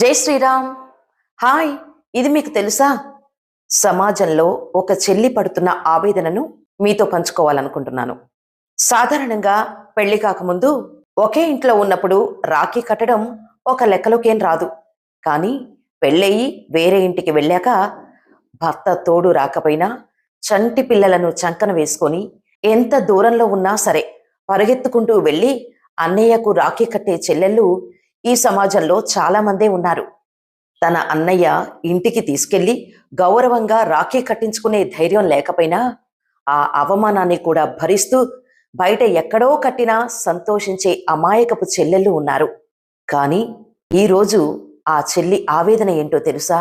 జై శ్రీరామ్. హాయ్. ఇది మీకు తెలుసా? సమాజంలో ఒక చెల్లి పడుతున్న ఆవేదనను మీతో పంచుకోవాలనుకుంటున్నాను. సాధారణంగా పెళ్లి కాకముందు ఒకే ఇంట్లో ఉన్నప్పుడు రాఖీ కట్టడం ఒక లెక్కలోకేం రాదు. కానీ పెళ్ళయి వేరే ఇంటికి వెళ్ళాక భర్త తోడు రాకపోయినా చంటి పిల్లలను చంకన వేసుకొని ఎంత దూరంలో ఉన్నా సరే పరిగెత్తుకుంటూ వెళ్ళి అన్నయ్యకు రాఖీ కట్టే చెల్లెళ్ళు ఈ సమాజంలో చాలా మందే ఉన్నారు. తన అన్నయ్య ఇంటికి తీసుకెళ్లి గౌరవంగా రాఖీ కట్టించుకునే ధైర్యం లేకపోయినా ఆ అవమానాన్ని కూడా భరిస్తూ బయట ఎక్కడో కట్టినా సంతోషించే అమాయకపు చెల్లెళ్ళు ఉన్నారు. కానీ ఈరోజు ఆ చెల్లి ఆవేదన ఏంటో తెలుసా?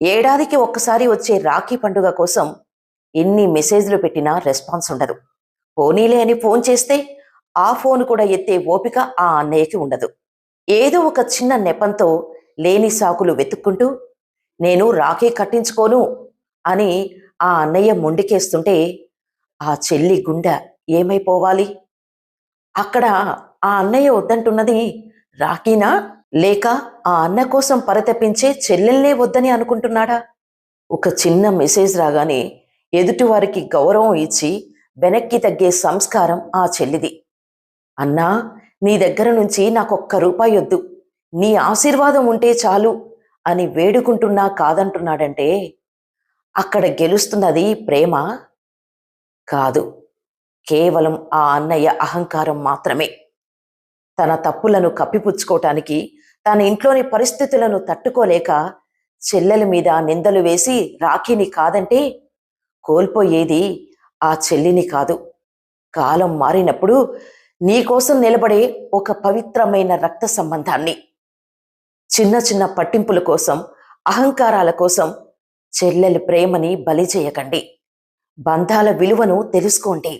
ఏడాదికి ఒక్కసారి వచ్చే రాఖీ పండుగ కోసం ఎన్ని మెసేజ్లు పెట్టినా రెస్పాన్స్ ఉండదు. పోనీలే అని ఫోన్ చేస్తే ఆ ఫోన్ కూడా ఎత్తే ఓపిక ఆ అన్నయ్యకి ఉండదు. ఏదో ఒక చిన్న నెపంతో లేని సాకులు వెతుక్కుంటూ నేను రాఖీ కట్టించుకోను అని ఆ అన్నయ్య మొండికేస్తుంటే ఆ చెల్లి గుండె ఏమైపోవాలి? అక్కడ ఆ అన్నయ్య వద్దంటున్నది రాఖీనా, లేక ఆ అన్న కోసం పరితపించే చెల్లెల్నే వద్దని అనుకుంటున్నాడా? ఒక చిన్న మెసేజ్ రాగానే ఎదుటివారికి గౌరవం ఇచ్చి వెనక్కి తగ్గే సంస్కారం ఆ చెల్లిది. అన్నా, నీ దగ్గర నుంచి నాకొక్క రూపాయి వద్దు, నీ ఆశీర్వాదం ఉంటే చాలు అని వేడుకుంటున్నా కాదంటున్నాడంటే అక్కడ గెలుస్తున్నది ప్రేమ కాదు, కేవలం ఆ అన్నయ్య అహంకారం మాత్రమే. తన తప్పులను కప్పిపుచ్చుకోవటానికి, తన ఇంట్లోని పరిస్థితులను తట్టుకోలేక చెల్లెల మీద నిందలు వేసి రాఖీని కాదంటే కోల్పోయేది ఆ చెల్లిని కాదు, కాలం మారినప్పుడు నీకోసం నిలబడే ఒక పవిత్రమైన రక్త సంబంధాన్ని. చిన్న చిన్న పట్టింపుల కోసం, అహంకారాల కోసం చెల్లెలి ప్రేమని బలి చేయకండి. బంధాల విలువను తెలుసుకోండి.